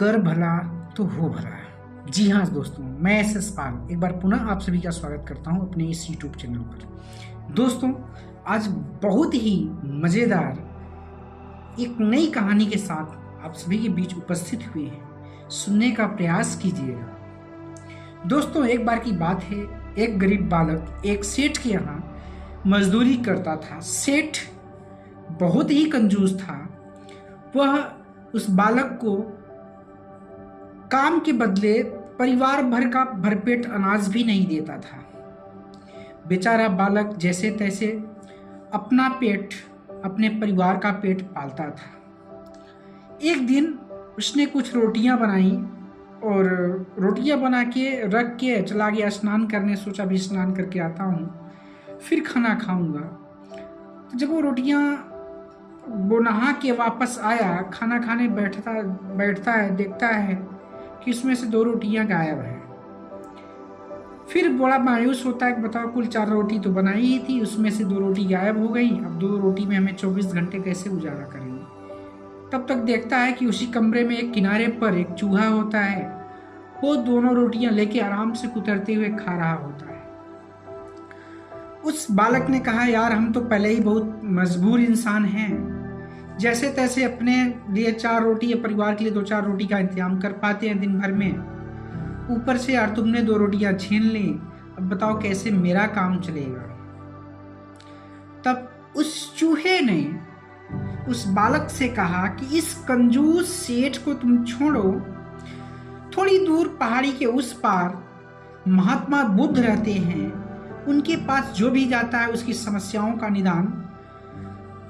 कर भला तो हो भला। जी हाँ दोस्तों, मैं एस पाल एक बार पुनः आप सभी का स्वागत करता हूँ अपने इस यूट्यूब चैनल पर। दोस्तों, आज बहुत ही मज़ेदार एक नई कहानी के साथ आप सभी के बीच उपस्थित हुए हैं। सुनने का प्रयास कीजिएगा। दोस्तों, एक बार की बात है, एक गरीब बालक एक सेठ के यहाँ मजदूरी करता था। सेठ बहुत ही कंजूस था। वह उस बालक को काम के बदले परिवार भर का भरपेट अनाज भी नहीं देता था। बेचारा बालक जैसे तैसे अपना पेट, अपने परिवार का पेट पालता था। एक दिन उसने कुछ रोटियां बनाई और रोटियां बना के रख के चला गया स्नान करने। सोचा भी स्नान करके आता हूँ फिर खाना खाऊंगा। तो जब वो नहा के वापस आया, खाना खाने बैठता है, देखता है कि उसमें से 2 रोटियां गायब है। फिर बड़ा मायूस होता है कि बताओ, कुल 4 रोटी तो बनाई ही थी, उसमें से 2 रोटी गायब हो गई। अब 2 रोटी में हमें 24 घंटे कैसे गुजारा करेंगे। तब तक देखता है कि उसी कमरे में एक किनारे पर एक चूहा होता है। वो दोनों रोटियां लेके आराम से कुतरते हुए खा रहा होता है। उस बालक ने कहा, यार हम तो पहले ही बहुत मजबूर इंसान हैं, जैसे तैसे अपने लिए 4 रोटी या परिवार के लिए 2-4 रोटी का इंतजाम कर पाते हैं दिन भर में। ऊपर से यार तुमने 2 रोटियां छीन ली, अब बताओ कैसे मेरा काम चलेगा। तब उस चूहे ने उस बालक से कहा कि इस कंजूस सेठ को तुम छोड़ो, थोड़ी दूर पहाड़ी के उस पार महात्मा बुद्ध रहते हैं। उनके पास जो भी जाता है उसकी समस्याओं का निदान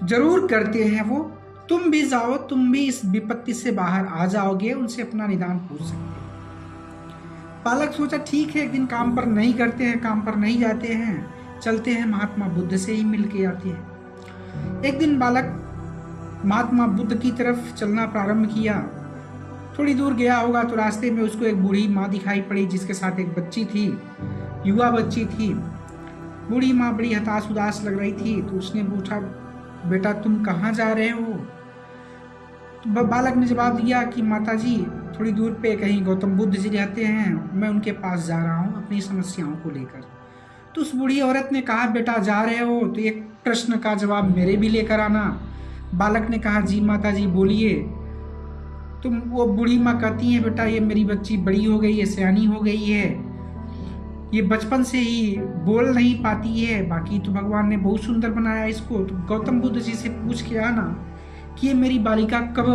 जरूर करते हैं वो। तुम भी जाओ, तुम भी इस विपत्ति से बाहर आ जाओगे, उनसे अपना निदान पूछ सकते हो। बालक सोचा ठीक है, एक दिन काम पर नहीं करते हैं, काम पर नहीं जाते हैं, चलते हैं महात्मा बुद्ध से ही मिल के आते हैं। एक दिन बालक महात्मा बुद्ध की तरफ चलना प्रारंभ किया। थोड़ी दूर गया होगा तो रास्ते में उसको एक बूढ़ी माँ दिखाई पड़ी, जिसके साथ एक बच्ची थी, युवा बच्ची थी। बूढ़ी माँ बड़ी हताश उदास लग रही थी। तो उसने पूछा, बेटा तुम कहाँ जा रहे हो। तो बालक ने जवाब दिया कि माताजी, थोड़ी दूर पे कहीं गौतम बुद्ध जी रहते हैं, मैं उनके पास जा रहा हूँ अपनी समस्याओं को लेकर। तो उस बूढ़ी औरत ने कहा, बेटा जा रहे हो तो एक प्रश्न का जवाब मेरे भी लेकर आना। बालक ने कहा, जी माताजी बोलिए। तो वो बूढ़ी माँ कहती है, बेटा ये मेरी बच्ची बड़ी हो गई है, सयानी हो गई है, ये बचपन से ही बोल नहीं पाती है, बाकी तो भगवान ने बहुत सुंदर बनाया इसको। तो गौतम बुद्ध जी से पूछ के आना कि ये मेरी बालिका कब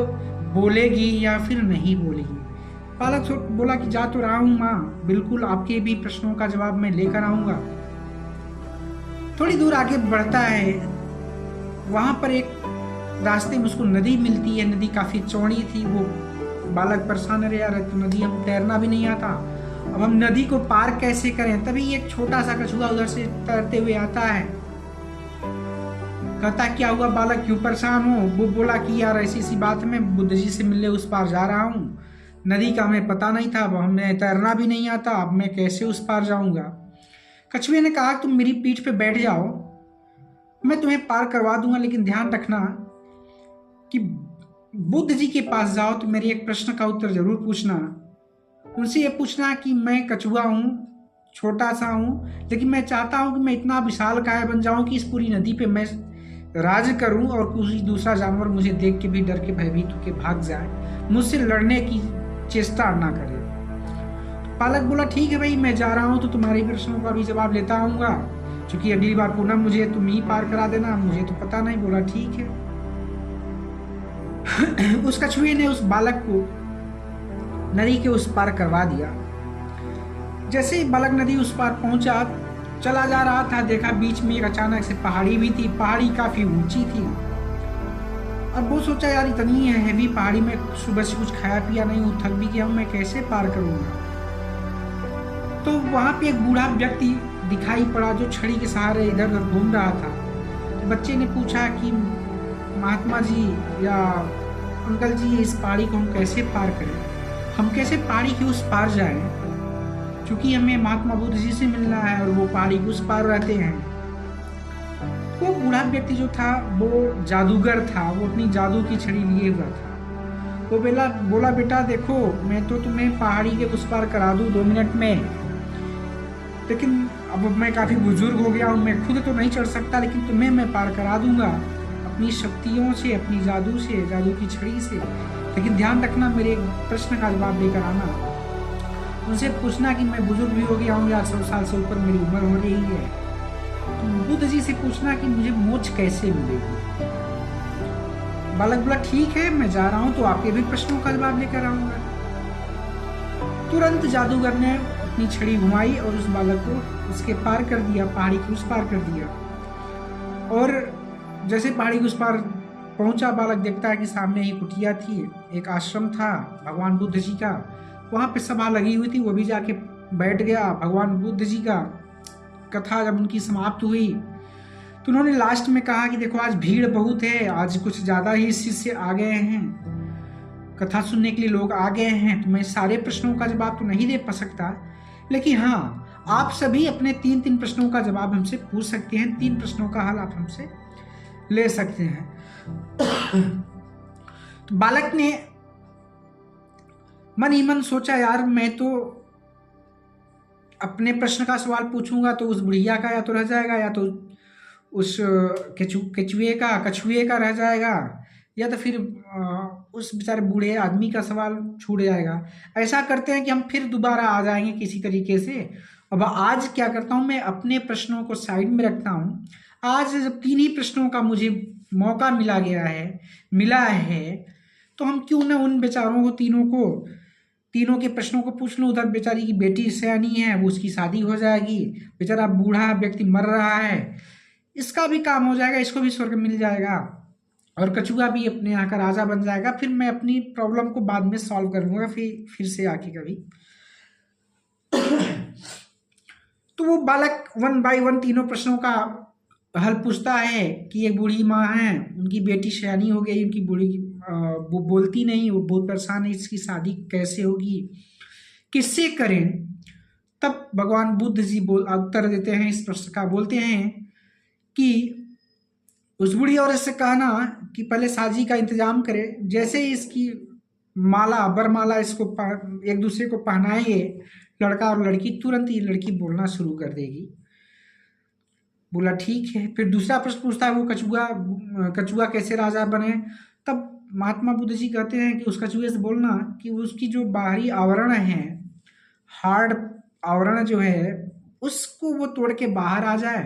बोलेगी या फिर नहीं बोलेगी। बालक बोला कि जा तो रहा हूँ माँ, बिल्कुल आपके भी प्रश्नों का जवाब मैं लेकर आऊंगा। थोड़ी दूर आगे बढ़ता है, वहां पर एक रास्ते में उसको नदी मिलती है। नदी काफी चौड़ी थी। वो बालक परेशान रहे, यार तो नदी हमको तैरना भी नहीं आता, अब हम नदी को पार कैसे करें। तभी एक छोटा सा कछुआ उधर से तैरते हुए आता है। कहता, क्या हुआ बालक, क्यों परेशान हो। वो बोला कि यार ऐसी सी बात है, मैं बुद्ध जी से मिलने उस पार जा रहा हूँ, नदी का हमें पता नहीं था, अब हमें तैरना भी नहीं आता, अब मैं कैसे उस पार जाऊंगा। कछुए ने कहा, तुम मेरी पीठ पे बैठ जाओ, मैं तुम्हें पार करवा दूंगा, लेकिन ध्यान रखना कि बुद्ध जी के पास जाओ तो मेरी एक प्रश्न का उत्तर जरूर पूछना। उनसे ये पूछना कि मैं कछुआ हूँ, छोटा सा हूँ, लेकिन मैं चाहता हूँ कि मैं इतना विशालकाय बन जाऊँ कि इस पूरी नदी पे मैं राज करूँ और कोई दूसरा जानवर मुझे देख के भी डर के भयभीत होकर भाग जाए, मुझसे लड़ने की चेष्टा ना करे। बालक बोला, ठीक है भाई, मैं जा रहा हूँ तो तुम्हारे प्रश्नों का भी जवाब लेता आऊँगा, क्योंकि अगली बार पुनः मुझे तुम ही पार करा देना, मुझे तो पता नहीं। बोला ठीक है। उस कछुए ने उस बालक को नदी के उस पार करवा दिया। जैसे ही बालक नदी उस पार पहुंचा, चला जा रहा था, देखा बीच में एक अचानक से पहाड़ी भी थी। पहाड़ी काफी ऊंची थी और वो सोचा, यार इतनी हैवी पहाड़ी में सुबह से कुछ खाया पिया नहीं हूँ, थक भी गया हूँ, मैं कैसे पार करूंगा। तो वहां पे एक बूढ़ा व्यक्ति दिखाई पड़ा जो छड़ी के सहारे इधर उधर घूम रहा था। तो बच्चे ने पूछा कि महात्मा जी या अंकल जी, इस पहाड़ी को हम कैसे पार करें, हम कैसे पहाड़ी के उस पार जाएं, क्योंकि हमें महात्मा बुद्ध जी से मिलना है और वो पहाड़ी के उस पार रहते हैं। वो बूढ़ा व्यक्ति जो था वो जादूगर था, वो अपनी जादू की छड़ी लिए हुआ था। वो बोला बेटा देखो, मैं तो तुम्हें पहाड़ी के उस पार करा दूँ 2 मिनट में, लेकिन अब मैं काफ़ी बुजुर्ग हो गया हूँ, मैं खुद तो नहीं चढ़ सकता, लेकिन तुम्हें मैं पार करा दूंगा अपनी शक्तियों से, अपनी जादू से, जादू की छड़ी से। लेकिन ध्यान रखना, मेरे एक प्रश्न का जवाब लेकर आना। उनसे पूछना कि मैं बुजुर्ग भी हो गया हूँ, या 100 साल से ऊपर मेरी उम्र हो रही है, तो बुद्ध जी से पूछना कि मुझे मोक्ष कैसे मिलेगी। बालक बोला ठीक है, मैं जा रहा हूँ, तो आपके भी प्रश्नों का जवाब लेकर आऊंगा। तुरंत जादूगर ने अपनी छड़ी घुमाई और उस बालक को उसके पार कर दिया, पहाड़ी के उस पार कर दिया। और जैसे पहाड़ी के उस पार पहुंचा, बालक देखता है कि सामने ही कुटिया थी, एक आश्रम था भगवान बुद्ध जी का, वहां पे सभा लगी हुई थी। वो भी जाके बैठ गया। भगवान बुद्ध जी का कथा जब उनकी समाप्त हुई तो उन्होंने लास्ट में कहा कि देखो आज भीड़ बहुत है, आज कुछ ज़्यादा ही शिष्य आ गए हैं, कथा सुनने के लिए लोग आ गए हैं, तो मैं सारे प्रश्नों का जवाब तो नहीं दे पा सकता, लेकिन हाँ आप सभी अपने 3-3 प्रश्नों का जवाब हमसे पूछ सकते हैं, 3 प्रश्नों का हल आप हमसे ले सकते हैं। तो बालक ने मन ही मन सोचा, यार मैं तो अपने प्रश्न का सवाल पूछूंगा तो उस बुढ़िया का या तो रह जाएगा, या तो उस कछुए का रह जाएगा, या तो फिर उस बेचारे बूढ़े आदमी का सवाल छूट जाएगा। ऐसा करते हैं कि हम फिर दोबारा आ जाएंगे किसी तरीके से। अब आज क्या करता हूँ, मैं अपने प्रश्नों को साइड में रखता हूँ। आज जब 3 ही प्रश्नों का मुझे मौका मिला है, तो हम क्यों ना उन बेचारों को तीनों के प्रश्नों को पूछ लूँ। उधर बेचारी की बेटी सयानी है, वो उसकी शादी हो जाएगी, बेचारा बूढ़ा व्यक्ति मर रहा है, इसका भी काम हो जाएगा, इसको भी स्वर्ग मिल जाएगा, और कछुआ भी अपने यहाँ का राजा बन जाएगा। फिर मैं अपनी प्रॉब्लम को बाद में सॉल्व कर लूँगा फिर से आके कभी। तो वो बालक 1 बाय 1 तीनों प्रश्नों का हल पूछता है कि एक बूढ़ी माँ है, उनकी बेटी सयानी हो गई, उनकी बूढ़ी वो बोलती नहीं, वो बहुत परेशान है, इसकी शादी कैसे होगी, किससे करें। तब भगवान बुद्ध जी उत्तर देते हैं इस प्रश्न का, बोलते हैं कि उस बूढ़ी औरत से कहना कि पहले शादी का इंतजाम करे, जैसे ही इसकी बरमाला इसको एक दूसरे को पहनाएंगे लड़का और लड़की, तुरंत ही लड़की बोलना शुरू कर देगी। बोला ठीक है। फिर दूसरा प्रश्न पूछता है वो कछुआ कैसे राजा बने। तब महात्मा बुद्ध जी कहते हैं कि उस कछुए से बोलना कि उसकी जो बाहरी आवरण है, हार्ड आवरण जो है, उसको वो तोड़ के बाहर आ जाए,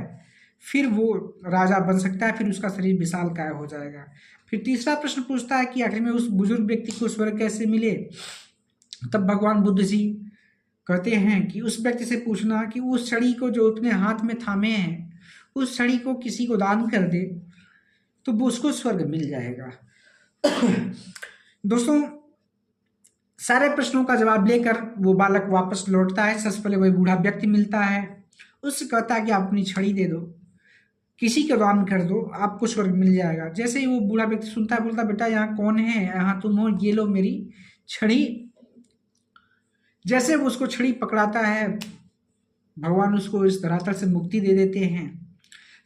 फिर वो राजा बन सकता है, फिर उसका शरीर विशालकाय हो जाएगा। फिर तीसरा प्रश्न पूछता है कि आखिर में उस बुजुर्ग व्यक्ति को स्वर्ग कैसे मिले। तब भगवान बुद्ध जी कहते हैं कि उस व्यक्ति से पूछना कि उस छड़ी को जो अपने हाथ में थामे हैं, उस छड़ी को किसी को दान कर दे तो वो उसको स्वर्ग मिल जाएगा। दोस्तों, सारे प्रश्नों का जवाब लेकर वो बालक वापस लौटता है। सबसे पहले वही बूढ़ा व्यक्ति मिलता है, उससे कहता है कि आप अपनी छड़ी दे दो, किसी को दान कर दो, आपको स्वर्ग मिल जाएगा। जैसे ही वो बूढ़ा व्यक्ति सुनता है, बोलता बेटा यहाँ कौन है, यहाँ तुम हो, ये लो मेरी छड़ी। जैसे वो उसको छड़ी पकड़ाता है, भगवान उसको इस धरातल से मुक्ति दे देते हैं।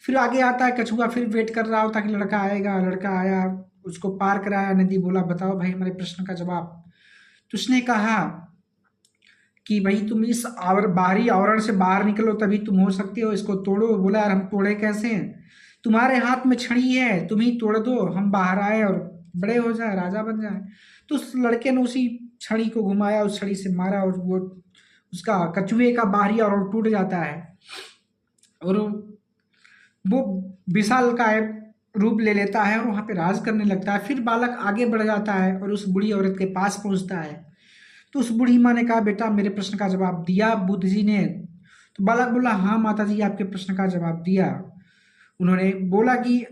फिर आगे आता है कछुआ, फिर वेट कर रहा होता कि लड़का आएगा। लड़का आया, उसको पार कराया नदी, बोला बताओ भाई हमारे प्रश्न का जवाब। तो उसने कहा कि भाई तुम इस बाहरी आवरण से बाहर निकलो तभी तुम हो सकते हो, इसको तोड़ो। बोला यार हम तोड़े कैसे, तुम्हारे हाथ में छड़ी है, तुम ही तोड़ दो, हम बाहर आए और बड़े हो जाए, राजा बन जाए। तो उस लड़के ने उसी छड़ी को घुमाया, उस छड़ी से मारा और वो उसका कछुए का बाहरी आवरण टूट जाता है और वो विशाल का रूप ले लेता है और वहाँ पे राज करने लगता है। फिर बालक आगे बढ़ जाता है और उस बूढ़ी औरत के पास पहुँचता है। तो उस बूढ़ी माँ ने कहा बेटा मेरे प्रश्न का जवाब दिया बुद्ध जी ने। तो बालक बोला हाँ माता जी आपके प्रश्न का जवाब दिया। उन्होंने बोला कि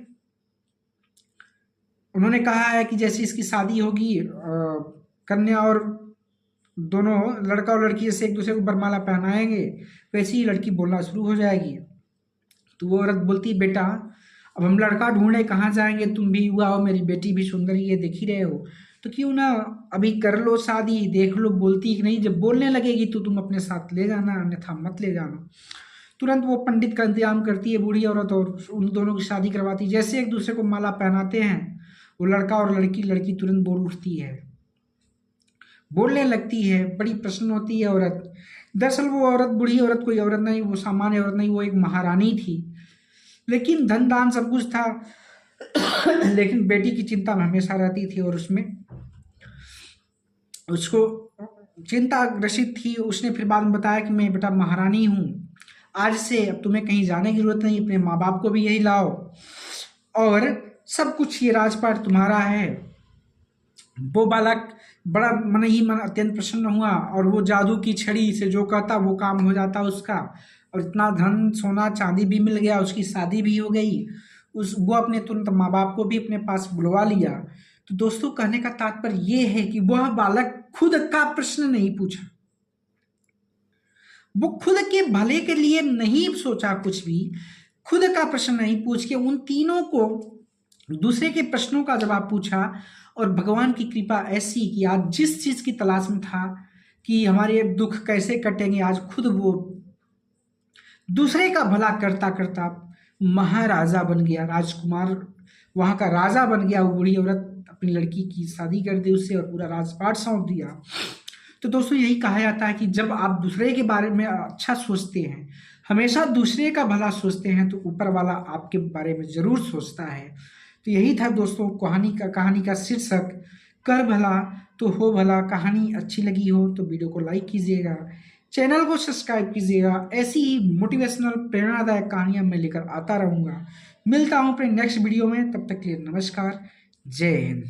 उन्होंने कहा है कि जैसे इसकी शादी होगी, कन्या और दोनों लड़का और लड़की जैसे एक दूसरे को बरमाला पहनाएंगे, वैसे ही लड़की बोलना शुरू हो जाएगी। तो वो औरत बोलती बेटा अब हम लड़का ढूंढने कहाँ जाएंगे, तुम भी हुआ हो, मेरी बेटी भी सुंदरी है, देख ही रहे हो, तो क्यों ना अभी कर लो शादी, देख लो बोलती कि नहीं, जब बोलने लगेगी तो तुम अपने साथ ले जाना, अन्यथा मत ले जाना। तुरंत वो पंडित का इंतजाम करती है बूढ़ी औरत और उन दोनों की शादी करवाती। जैसे एक दूसरे को माला पहनाते हैं वो लड़का और लड़की तुरंत बोल उठती है बोलने लगती है, बड़ी प्रसन्न होती है औरत। दरअसल वो औरत बूढ़ी औरत कोई औरत नहीं, वो सामान्य औरत नहीं, वो एक महारानी थी। लेकिन धन दान सब कुछ था, लेकिन बेटी की चिंता में हमेशा रहती थी और उसमें उसको चिंता ग्रसित थी। उसने फिर बाद में बताया कि मैं बेटा महारानी हूँ, आज से अब तुम्हें कहीं जाने की जरूरत नहीं, अपने माँ बाप को भी यही लाओ और सब कुछ ये राजपाट तुम्हारा है। वो बालक बड़ा मन ही मन अत्यंत प्रसन्न हुआ और वो जादू की छड़ी से जो कहता वो काम हो जाता उसका, और इतना धन सोना चांदी भी मिल गया, उसकी शादी भी हो गई। वो अपने तुरंत माँ बाप को भी अपने पास बुलवा लिया। तो दोस्तों कहने का तात्पर्य ये है कि वह बालक खुद का प्रश्न नहीं पूछा, वो खुद के भले के लिए नहीं सोचा कुछ भी, खुद का प्रश्न नहीं पूछ के उन तीनों को दूसरे के प्रश्नों का जवाब पूछा। और भगवान की कृपा ऐसी कि आज जिस चीज की तलाश में था कि हमारे दुख कैसे कटेंगे, आज खुद वो दूसरे का भला करता करता महाराजा बन गया, राजकुमार वहां का राजा बन गया। वो बूढ़ी औरत अपनी लड़की की शादी कर दी उससे और पूरा राजपाट सौंप दिया। तो दोस्तों यही कहा जाता है कि जब आप दूसरे के बारे में अच्छा सोचते हैं, हमेशा दूसरे का भला सोचते हैं, तो ऊपर वाला आपके बारे में जरूर सोचता है। तो यही था दोस्तों कहानी का शीर्षक, कर भला तो हो भला। कहानी अच्छी लगी हो तो वीडियो को लाइक कीजिएगा, चैनल को सब्सक्राइब कीजिएगा। ऐसी ही मोटिवेशनल प्रेरणादायक कहानियां मैं लेकर आता रहूंगा। मिलता हूं अपने नेक्स्ट वीडियो में, तब तक के लिए नमस्कार, जय हिंद।